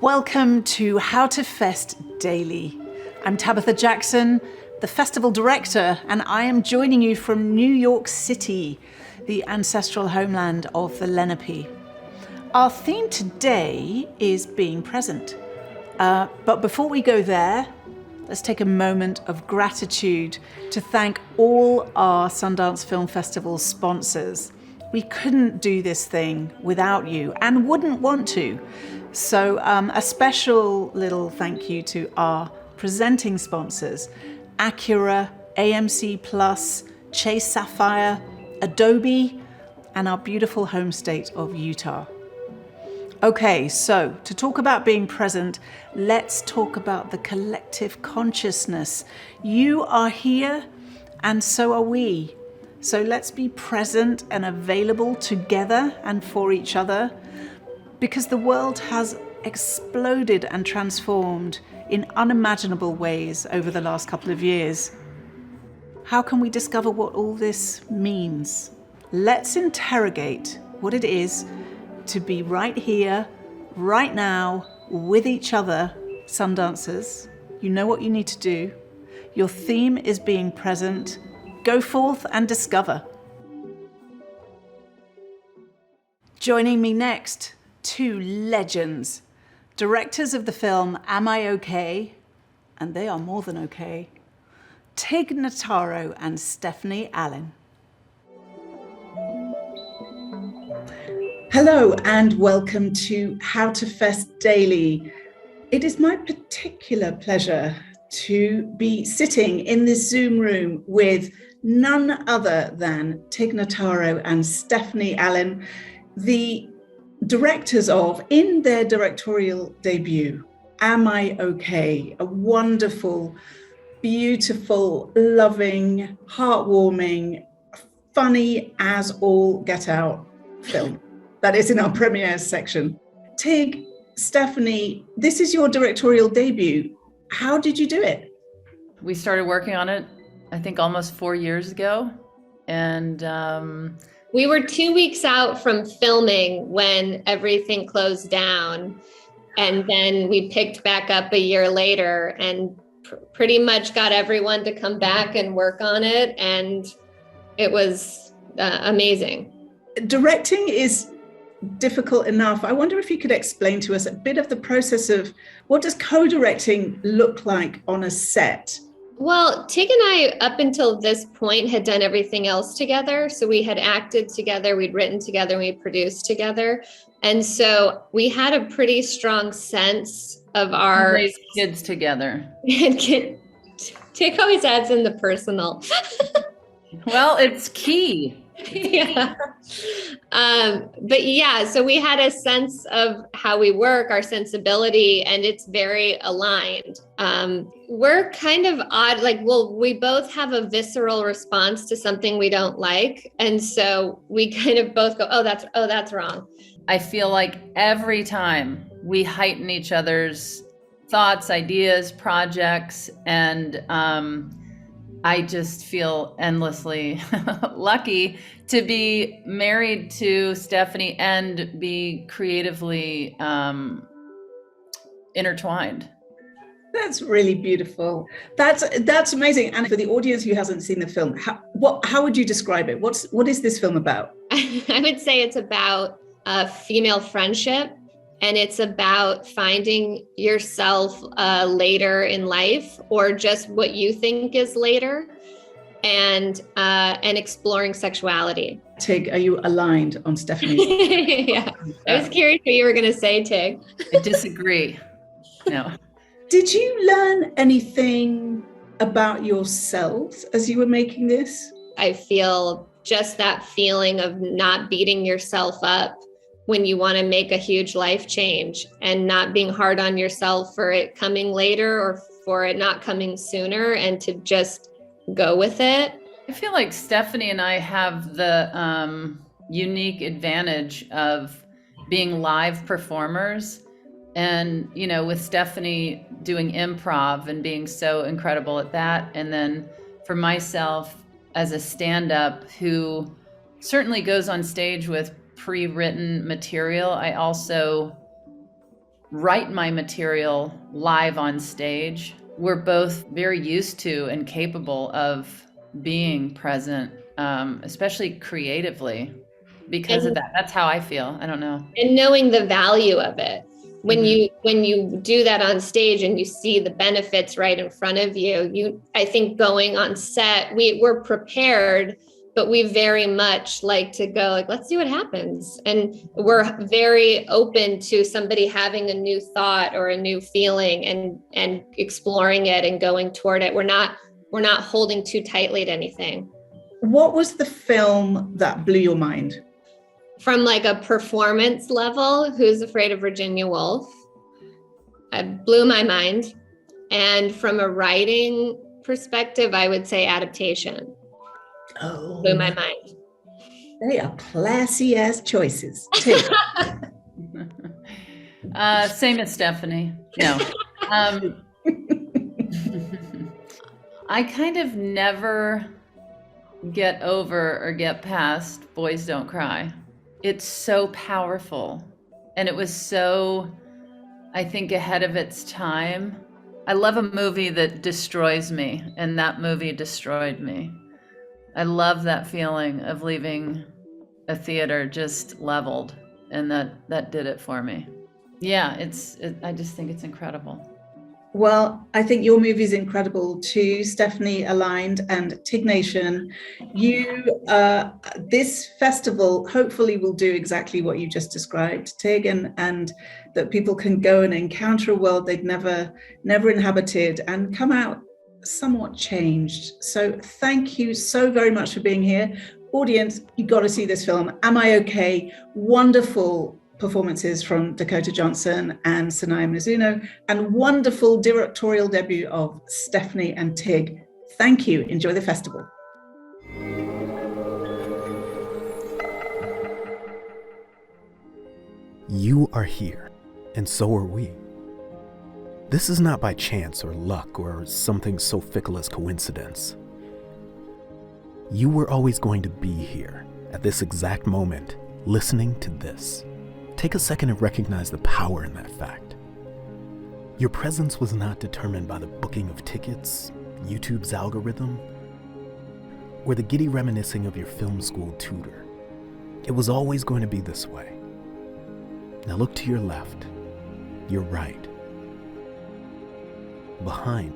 Welcome to How to Fest Daily. I'm Tabitha Jackson, the festival director, and I am joining you from New York City, the ancestral homeland of the Lenape. Our theme today is being present. But before we go there, let's take a moment of gratitude to thank all our Sundance Film Festival sponsors. We couldn't do this thing without you and wouldn't want to. So a special little thank you to our presenting sponsors, Acura, AMC Plus, Chase Sapphire, Adobe, and our beautiful home state of Utah. Okay, so to talk about being present, let's talk about the collective consciousness. You are here and so are we. So let's be present and available together and for each other, because the world has exploded and transformed in unimaginable ways over the last couple of years. How can we discover what all this means? Let's interrogate what it is to be right here, right now, with each other, Sundancers. You know what you need to do. Your theme is being present. Go forth and discover. Joining me next, two legends, directors of the film Am I OK? And they are more than okay. Tig Notaro and Stephanie Allynne. Hello and welcome to How to Fest Daily. It is my particular pleasure to be sitting in this Zoom room with none other than Tig Notaro and Stephanie Allynne, the directors of, in their directorial debut, Am I OK? A wonderful, beautiful, loving, heartwarming, funny as all get out film. That is in our premieres section. Tig, Stephanie, this is your directorial debut. How did you do it? We started working on it, I think, almost 4 years ago. And we were 2 weeks out from filming when everything closed down. And then we picked back up a year later and pretty much got everyone to come back and work on it. And it was amazing. Directing is difficult enough. I wonder if you could explain to us a bit of the process of what does co-directing look like on a set? Well, Tig and I, up until this point, had done everything else together. So we had acted together, we'd written together, we produced together. And so we had a pretty strong sense of our... raised kids together. Tig always adds in the personal. Well, it's key. Yeah. But yeah, so we had a sense of how we work, our sensibility, and it's very aligned. We're kind of odd, we both have a visceral response to something we don't like. And so we kind of both go, oh, that's wrong. I feel like every time we heighten each other's thoughts, ideas, projects, and I just feel endlessly lucky to be married to Stephanie and be creatively intertwined. That's really beautiful. That's amazing. And for the audience who hasn't seen the film, how would you describe it? What is this film about? I would say it's about female friendship. And it's about finding yourself later in life, or just what you think is later, and exploring sexuality. Tig, are you aligned on Stephanie? Yeah, I was curious what you were going to say, Tig. I disagree. No. Did you learn anything about yourselves as you were making this? I feel just that feeling of not beating yourself up when you want to make a huge life change, and not being hard on yourself for it coming later or for it not coming sooner, and to just go with it. I feel like Stephanie and I have the unique advantage of being live performers. And, with Stephanie doing improv and being so incredible at that. And then for myself as a stand-up who certainly goes on stage with pre-written material, I also write my material live on stage. We're both very used to and capable of being present, especially creatively, because of that. That's how I feel. I don't know. And knowing the value of it. When you do that on stage and you see the benefits right in front of you, I think going on set, we're prepared, but we very much like to go like, let's see what happens. And we're very open to somebody having a new thought or a new feeling and exploring it and going toward it. We're not holding too tightly to anything. What was the film that blew your mind? From like a performance level, Who's Afraid of Virginia Woolf? It blew my mind. And from a writing perspective, I would say Adaptation. Oh, Blew my mind. They are classy ass choices too. Same as Stephanie. No. I kind of never get over or get past Boys Don't Cry. It's so powerful. And it was so, I think, ahead of its time. I love a movie that destroys me, and that movie destroyed me. I love that feeling of leaving a theater just leveled, and that did it for me. Yeah, I just think it's incredible. Well, I think your movie is incredible too, Stephanie, Allynne, and Tig Nation. This festival hopefully will do exactly what you just described, Tig, and that people can go and encounter a world they'd never inhabited and come out somewhat changed. So thank you so very much for being here. Audience, you got to see this film, Am I Okay? Wonderful performances from Dakota Johnson and Sanaya Mizuno, and wonderful directorial debut of Stephanie and Tig. Thank you. Enjoy the festival. You are here, and so are we. This is not by chance or luck or something so fickle as coincidence. You were always going to be here at this exact moment, listening to this. Take a second and recognize the power in that fact. Your presence was not determined by the booking of tickets, YouTube's algorithm, or the giddy reminiscing of your film school tutor. It was always going to be this way. Now look to your left, your right, behind,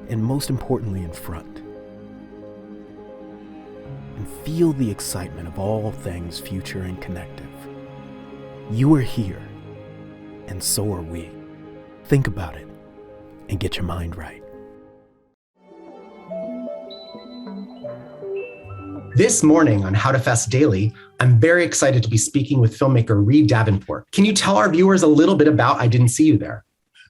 and most importantly, in front. And feel the excitement of all things future and connective. You are here, and so are we. Think about it, and get your mind right. This morning on How to Fest Daily, I'm very excited to be speaking with filmmaker Reid Davenport. Can you tell our viewers a little bit about I Didn't See You There?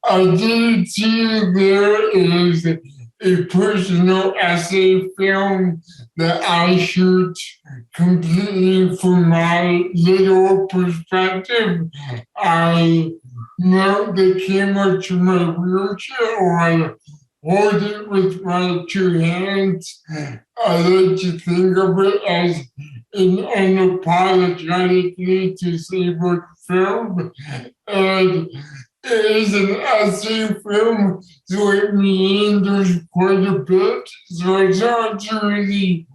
I Didn't See You There is a personal essay film that I shoot completely from my little perspective. I mount the camera to my wheelchair, or I hold it with my two hands. I like to think of it as an unapologetically disabled film. And it is an essay film, so it meanders quite a bit. So it's hard to really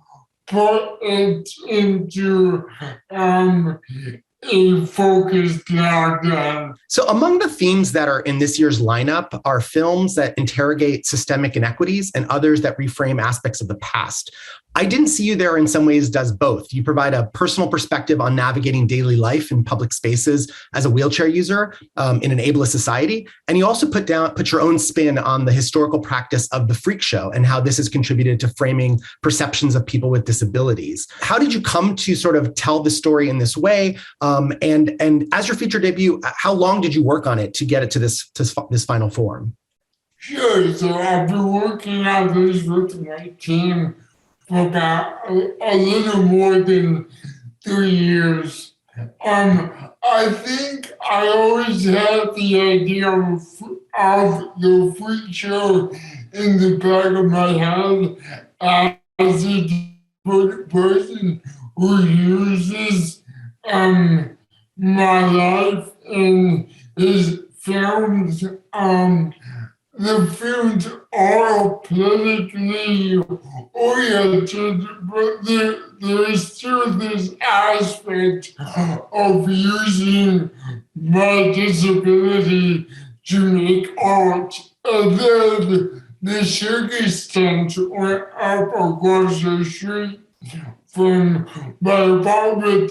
put it into a focused diagram. So among the themes that are in this year's lineup are films that interrogate systemic inequities and others that reframe aspects of the past. I Didn't See You There in some ways does both. You provide a personal perspective on navigating daily life in public spaces as a wheelchair user in an ableist society. And you also put your own spin on the historical practice of the freak show and how this has contributed to framing perceptions of people with disabilities. How did you come to sort of tell the story in this way? And as your feature debut, how long did you work on it to get it to this final form? Sure, so I've been working on this with my team for about a little more than 3 years. I think I always had the idea of the freak show in the back of my head as a person who uses my life in his films. The films are politically oriented, but there is still this aspect of using my disability to make art. And then the sugar stand went up across the street from my apartment,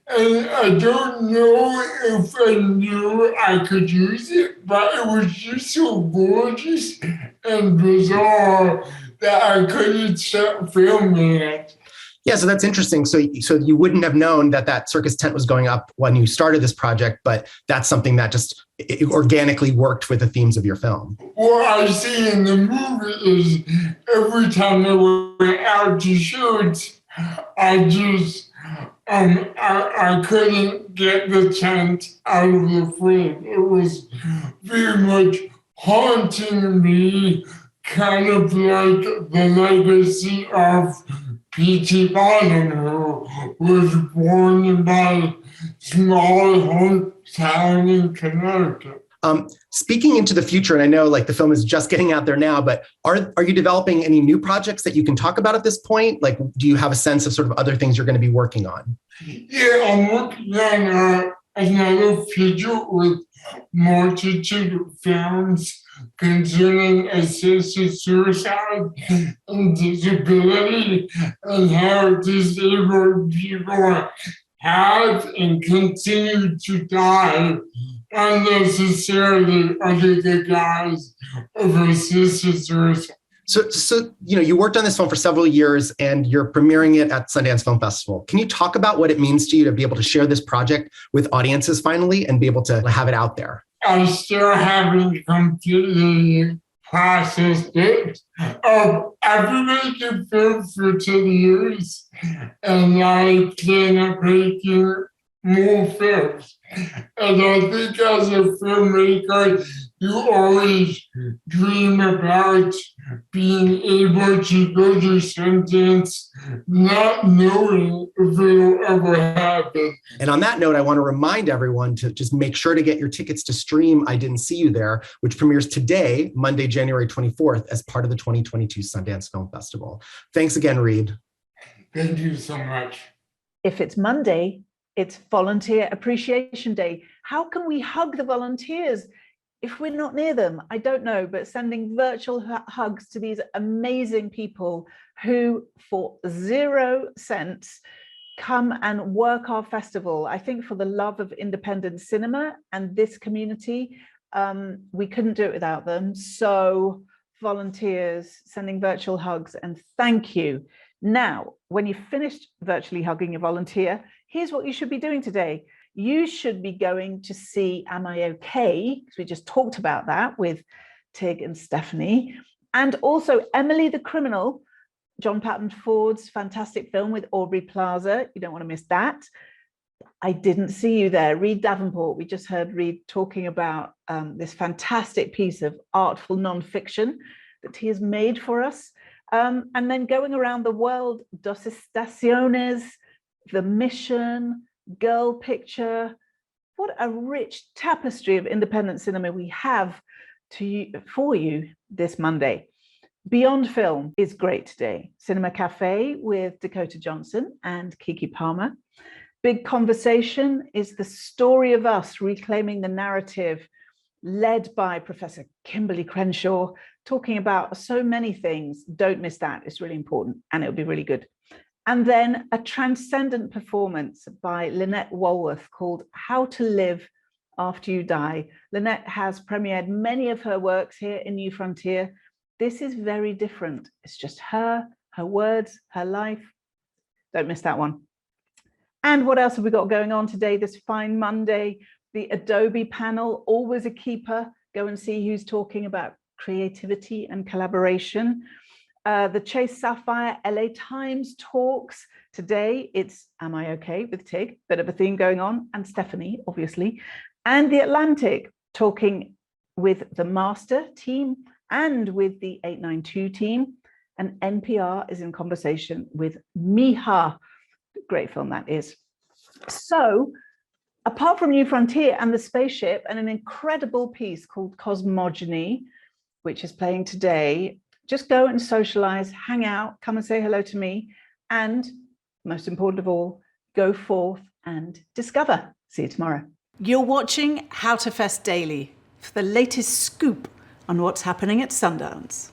and I don't know if I knew I could use it, but it was just so gorgeous and bizarre that I couldn't stop filming it. Yeah, so that's interesting. So you wouldn't have known that circus tent was going up when you started this project, but that's something that just organically worked with the themes of your film. What I see in the movie is every time I went out to shoot, I couldn't get the tent out of the frame. It was very much haunting me, kind of like the legacy of P.T. Barnum, who was born in my small hometown in Connecticut. Speaking into the future, and I know like the film is just getting out there now, but are you developing any new projects that you can talk about at this point? Like, do you have a sense of sort of other things you're going to be working on? Yeah, I'm working on another feature with multitude of films concerning assisted suicide and disability and how disabled people have and continue to die unnecessarily under the guise of assisted suicide. So you worked on this film for several years and you're premiering it at Sundance Film Festival. Can you talk about what it means to you to be able to share this project with audiences finally and be able to have it out there? I still haven't completely processed it. I've been making films for 10 years and I plan on making more films. And I think as a filmmaker, you always dream about being able to go to Sundance not knowing if it'll ever happen. And on that note, I want to remind everyone to just make sure to get your tickets to stream I Didn't See You There, which premieres today, Monday, January 24th, as part of the 2022 Sundance Film Festival. Thanks again, Reid. Thank you so much. If it's Monday, it's Volunteer Appreciation Day. How can we hug the volunteers if we're not near them? I don't know, but sending virtual hugs to these amazing people who, for 0 cents, come and work our festival. I think for the love of independent cinema and this community, we couldn't do it without them. So volunteers, sending virtual hugs, and thank you. Now, when you've finished virtually hugging your volunteer, here's what you should be doing today. You should be going to see Am I Okay? Because we just talked about that with Tig and Stephanie. And also Emily the Criminal, John Patton Ford's fantastic film with Aubrey Plaza. You don't want to miss that. I Didn't See You There. Reid Davenport. We just heard Reid talking about this fantastic piece of artful nonfiction that he has made for us. And then going around the world, Dos Estaciones, The Mission, Girl Picture. What a rich tapestry of independent cinema we have for you this Monday. Beyond Film is great today. Cinema Cafe with Dakota Johnson and Kiki Palmer. Big Conversation is the story of us reclaiming the narrative, led by Professor Kimberly Crenshaw, talking about so many things. Don't miss that. It's really important and it'll be really good. And then a transcendent performance by Lynette Walworth called How to Live After You Die. Lynette has premiered many of her works here in New Frontier. This is very different. It's just her words, her life. Don't miss that one. And what else have we got going on today, this fine Monday? The Adobe panel, always a keeper. Go and see who's talking about creativity and collaboration. The Chase Sapphire LA Times talks. Today, it's Am I Okay with Tig, bit of a theme going on, and Stephanie, obviously. And The Atlantic, talking with the Master team and with the 892 team. And NPR is in conversation with Miha. Great film that is. So apart from New Frontier and The Spaceship and an incredible piece called Cosmogony, which is playing today, just go and socialize, hang out, come and say hello to me, and most important of all, go forth and discover. See you tomorrow. You're watching How to Fest Daily for the latest scoop on what's happening at Sundance.